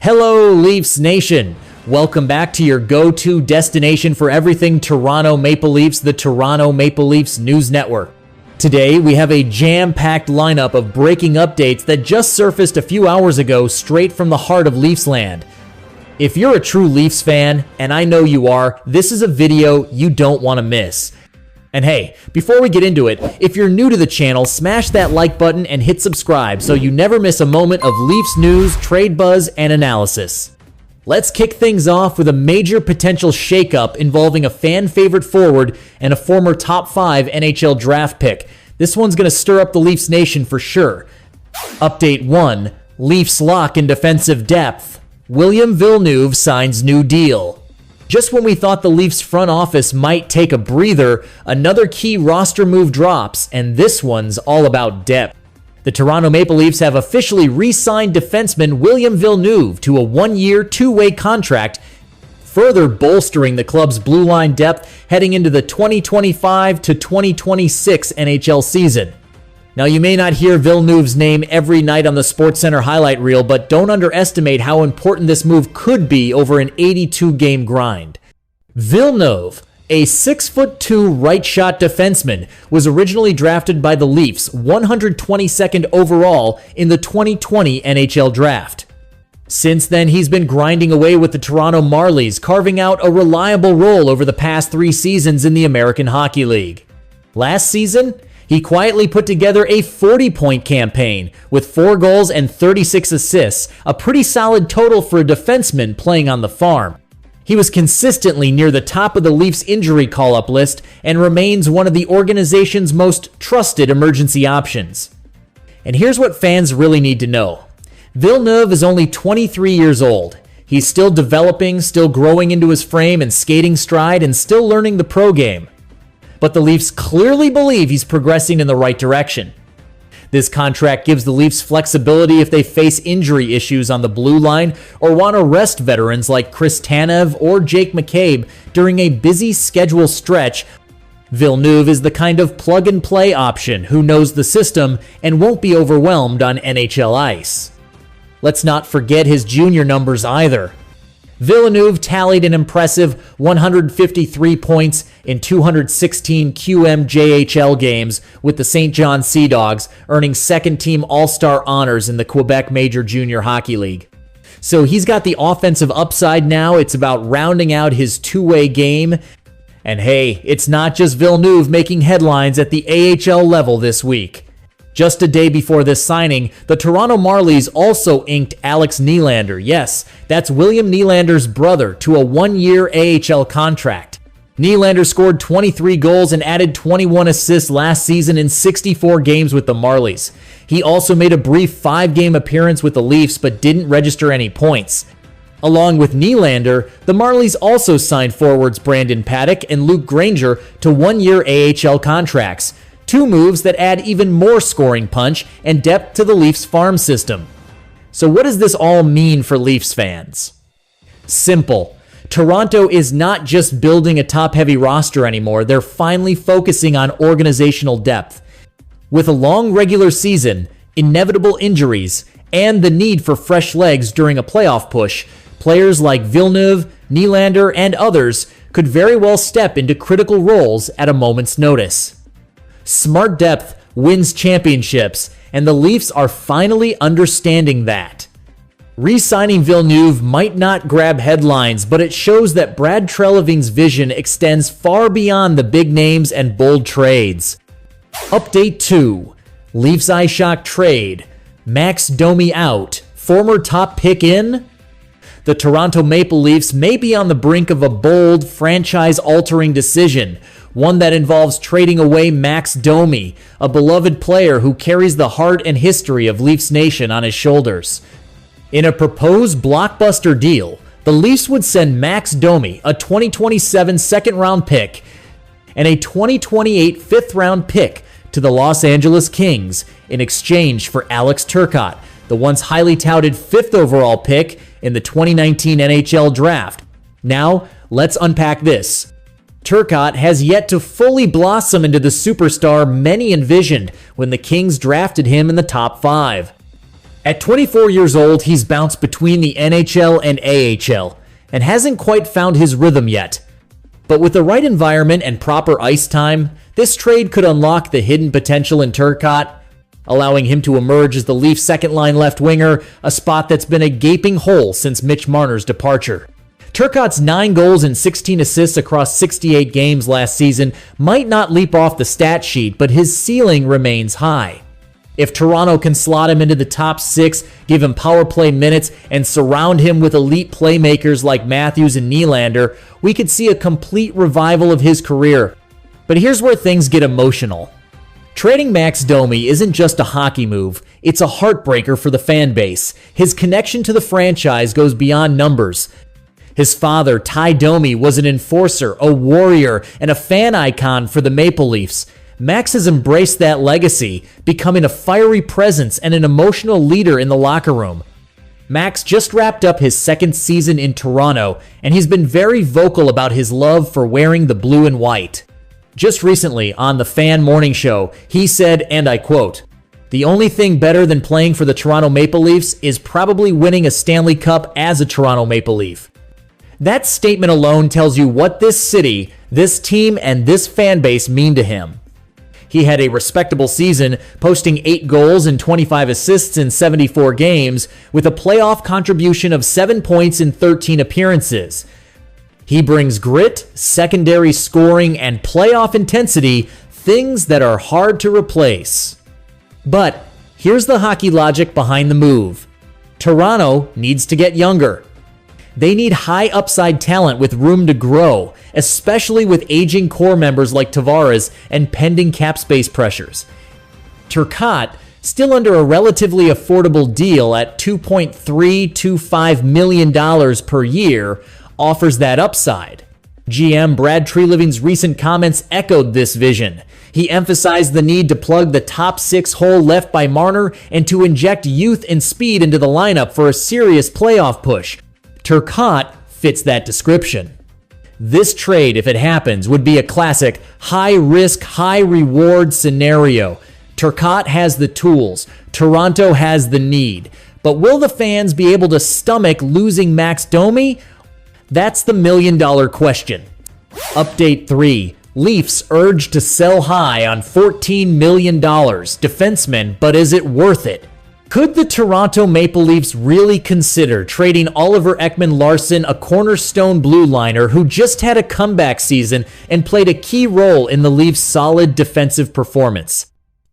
Hello, Leafs Nation. Welcome back to your go-to destination for everything Toronto Maple Leafs, the Toronto Maple Leafs News Network. Today, we have a jam-packed lineup of breaking updates that just surfaced a few hours ago straight from the heart of Leafs land. If you're a true Leafs fan, and I know you are, this is a video you don't want to miss. And hey, before we get into it, if you're new to the channel, smash that like button and hit subscribe so you never miss a moment of Leafs news, trade buzz, and analysis. Let's kick things off with a major potential shakeup involving a fan-favorite forward and a former top 5 NHL draft pick. This one's going to stir up the Leafs Nation for sure. Update 1. Leafs lock in defensive depth. William Villeneuve signs new deal. Just when we thought the Leafs front office might take a breather, another key roster move drops, and this one's all about depth. The Toronto Maple Leafs have officially re-signed defenseman William Villeneuve to a one-year, two-way contract, further bolstering the club's blue line depth heading into the 2025 to 2026 NHL season. Now, you may not hear Villeneuve's name every night on the SportsCenter highlight reel, but don't underestimate how important this move could be over an 82-game grind. Villeneuve, a 6'2" right-shot defenseman, was originally drafted by the Leafs 122nd overall in the 2020 NHL Draft. Since then, he's been grinding away with the Toronto Marlies, carving out a reliable role over the past 3 seasons in the American Hockey League. Last season, he quietly put together a 40-point campaign with 4 goals and 36 assists, a pretty solid total for a defenseman playing on the farm. He was consistently near the top of the Leafs injury call-up list and remains one of the organization's most trusted emergency options. And here's what fans really need to know. Villeneuve is only 23 years old. He's still developing, still growing into his frame and skating stride, and still learning the pro game. But the Leafs clearly believe he's progressing in the right direction. This contract gives the Leafs flexibility if they face injury issues on the blue line or want to rest veterans like Chris Tanev or Jake McCabe during a busy schedule stretch. Villeneuve is the kind of plug-and-play option who knows the system and won't be overwhelmed on NHL ice. Let's not forget his junior numbers either. Villeneuve tallied an impressive 153 points in 216 QMJHL games with the St. John Sea Dogs, earning second-team All-Star honors in the Quebec Major Junior Hockey League. So he's got the offensive upside now. It's about rounding out his two-way game. And hey, it's not just Villeneuve making headlines at the AHL level this week. Just a day before this signing, the Toronto Marlies also inked Alex Nylander. Yes, that's William Nylander's brother, to a one-year AHL contract. Nylander scored 23 goals and added 21 assists last season in 64 games with the Marlies. He also made a brief 5-game appearance with the Leafs but didn't register any points. Along with Nylander, the Marlies also signed forwards Brandon Paddock and Luke Granger to one-year AHL contracts. 2 moves that add even more scoring punch and depth to the Leafs farm system. So what does this all mean for Leafs fans? Simple. Toronto is not just building a top-heavy roster anymore, they're finally focusing on organizational depth. With a long regular season, inevitable injuries, and the need for fresh legs during a playoff push, players like Villeneuve, Nylander, and others could very well step into critical roles at a moment's notice. Smart depth wins championships, and the Leafs are finally understanding that. Re-signing Villeneuve might not grab headlines, but it shows that Brad Treliving's vision extends far beyond the big names and bold trades. Update 2. Leafs eye shock trade. Max Domi out. Former top pick in? The Toronto Maple Leafs may be on the brink of a bold, franchise-altering decision, one that involves trading away Max Domi, a beloved player who carries the heart and history of Leafs Nation on his shoulders. In a proposed blockbuster deal, the Leafs would send Max Domi a 2027 second-round pick and a 2028 fifth-round pick to the Los Angeles Kings in exchange for Alex Turcotte, the once highly touted 5th overall pick in the 2019 NHL Draft. Now, let's unpack this. Turcotte has yet to fully blossom into the superstar many envisioned when the Kings drafted him in the top 5. At 24 years old, he's bounced between the NHL and AHL and hasn't quite found his rhythm yet. But with the right environment and proper ice time, this trade could unlock the hidden potential in Turcotte, allowing him to emerge as the Leafs' second-line left winger, a spot that's been a gaping hole since Mitch Marner's departure. Turcotte's 9 goals and 16 assists across 68 games last season might not leap off the stat sheet, but his ceiling remains high. If Toronto can slot him into the top 6, give him power play minutes, and surround him with elite playmakers like Matthews and Nylander, we could see a complete revival of his career. But here's where things get emotional. Trading Max Domi isn't just a hockey move, it's a heartbreaker for the fan base. His connection to the franchise goes beyond numbers. His father, Ty Domi, was an enforcer, a warrior, and a fan icon for the Maple Leafs. Max has embraced that legacy, becoming a fiery presence and an emotional leader in the locker room. Max just wrapped up his second season in Toronto, and he's been very vocal about his love for wearing the blue and white. Just recently, on the Fan Morning Show, he said, and I quote, "The only thing better than playing for the Toronto Maple Leafs is probably winning a Stanley Cup as a Toronto Maple Leaf." That statement alone tells you what this city, this team, and this fan base mean to him. He had a respectable season, posting 8 goals and 25 assists in 74 games, with a playoff contribution of 7 points in 13 appearances. He brings grit, secondary scoring, and playoff intensity, things that are hard to replace. But here's the hockey logic behind the move. Toronto needs to get younger. They need high upside talent with room to grow, especially with aging core members like Tavares and pending cap space pressures. Turcotte, still under a relatively affordable deal at $2.325 million per year, offers that upside. GM Brad Treliving's recent comments echoed this vision. He emphasized the need to plug the top 6 hole left by Marner and to inject youth and speed into the lineup for a serious playoff push. Turcotte fits that description. This trade, if it happens, would be a classic high-risk, high-reward scenario. Turcotte has the tools. Toronto has the need. But will the fans be able to stomach losing Max Domi? That's the million-dollar question. Update 3. Leafs urged to sell high on $14 million. Defenseman, but is it worth it? Could the Toronto Maple Leafs really consider trading Oliver Ekman-Larsson, a cornerstone blue liner who just had a comeback season and played a key role in the Leafs' solid defensive performance?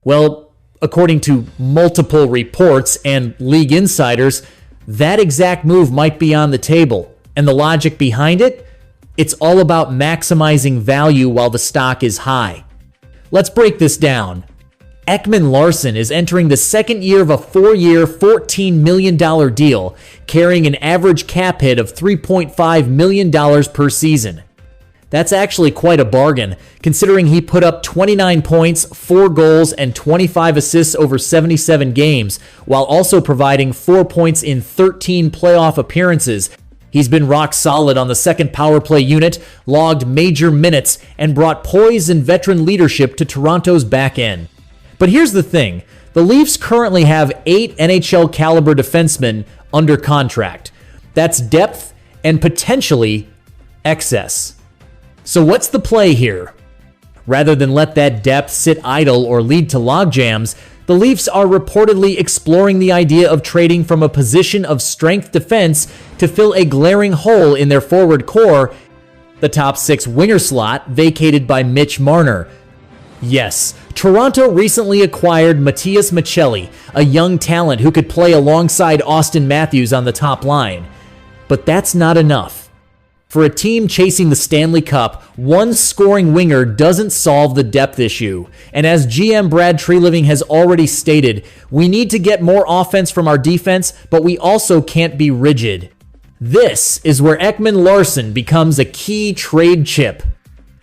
Well, according to multiple reports and league insiders, that exact move might be on the table. And the logic behind it? It's all about maximizing value while the stock is high. Let's break this down. Ekman-Larsson is entering the second year of a 4-year, $14 million deal, carrying an average cap hit of $3.5 million per season. That's actually quite a bargain, considering he put up 29 points, 4 goals, and 25 assists over 77 games, while also providing 4 points in 13 playoff appearances. He's been rock solid on the second power play unit, logged major minutes, and brought poise and veteran leadership to Toronto's back end. But here's the thing, the Leafs currently have 8 NHL caliber defensemen under contract. That's depth and potentially excess. So what's the play here? Rather than let that depth sit idle or lead to logjams, the Leafs are reportedly exploring the idea of trading from a position of strength defense to fill a glaring hole in their forward core, the top 6 winger slot vacated by Mitch Marner. Yes, Toronto recently acquired Matias Maccelli, a young talent who could play alongside Austin Matthews on the top line. But that's not enough. For a team chasing the Stanley Cup, one scoring winger doesn't solve the depth issue. And as GM Brad Treliving has already stated, we need to get more offense from our defense, but we also can't be rigid. This is where Ekman-Larsson becomes a key trade chip.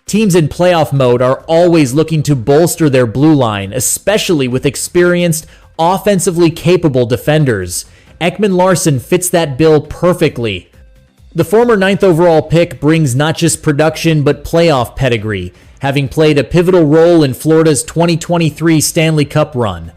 Teams in playoff mode are always looking to bolster their blue line, especially with experienced, offensively capable defenders. Ekman-Larsson fits that bill perfectly. The former 9th overall pick brings not just production but playoff pedigree, having played a pivotal role in Florida's 2023 Stanley Cup run.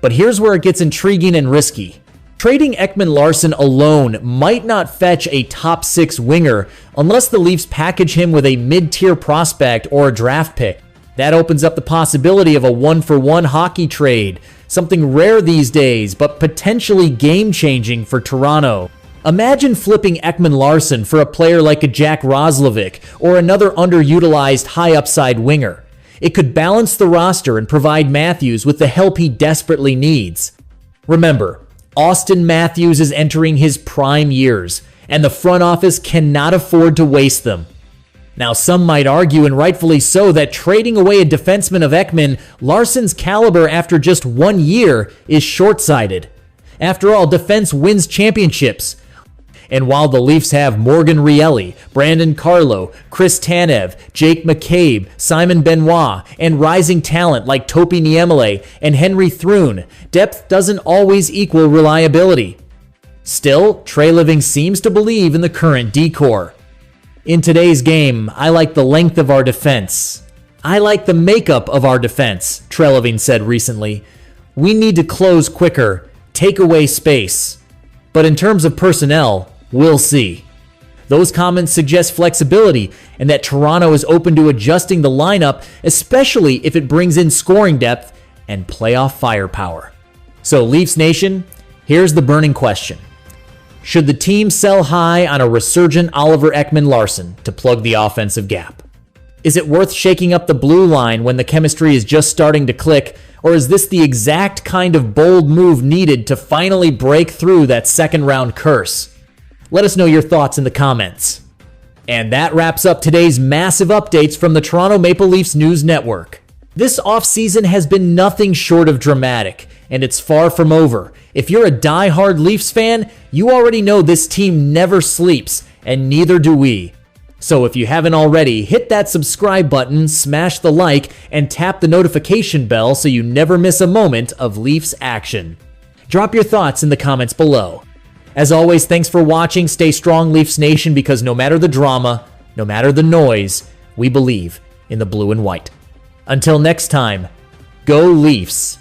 But here's where it gets intriguing and risky. Trading Ekman-Larsson alone might not fetch a top 6 winger unless the Leafs package him with a mid-tier prospect or a draft pick. That opens up the possibility of a 1-for-1 hockey trade, something rare these days but potentially game-changing for Toronto. Imagine flipping Ekman-Larsson for a player like a Jack Roslovic or another underutilized high-upside winger. It could balance the roster and provide Matthews with the help he desperately needs. Remember, Austin Matthews is entering his prime years, and the front office cannot afford to waste them. Now, some might argue, and rightfully so, that trading away a defenseman of Ekman-Larsson's caliber after just 1 year is short-sighted. After all, defense wins championships. And while the Leafs have Morgan Rielly, Brandon Carlo, Chris Tanev, Jake McCabe, Simon Benoit, and rising talent like Topi Niemela and Henry Thrun, depth doesn't always equal reliability. Still, Treliving seems to believe in the current decor. In today's game, I like the length of our defense. I like the makeup of our defense, Treliving said recently. We need to close quicker, take away space. But in terms of personnel, we'll see. Those comments suggest flexibility and that Toronto is open to adjusting the lineup, especially if it brings in scoring depth and playoff firepower. So Leafs Nation, here's the burning question. Should the team sell high on a resurgent Oliver Ekman-Larsson to plug the offensive gap? Is it worth shaking up the blue line when the chemistry is just starting to click, or is this the exact kind of bold move needed to finally break through that second-round curse? Let us know your thoughts in the comments. And that wraps up today's massive updates from the Toronto Maple Leafs News Network. This offseason has been nothing short of dramatic, and it's far from over. If you're a die-hard Leafs fan, you already know this team never sleeps, and neither do we. So if you haven't already, hit that subscribe button, smash the like, and tap the notification bell so you never miss a moment of Leafs action. Drop your thoughts in the comments below. As always, thanks for watching. Stay strong, Leafs Nation, because no matter the drama, no matter the noise, we believe in the blue and white. Until next time, go Leafs.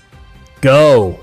Go!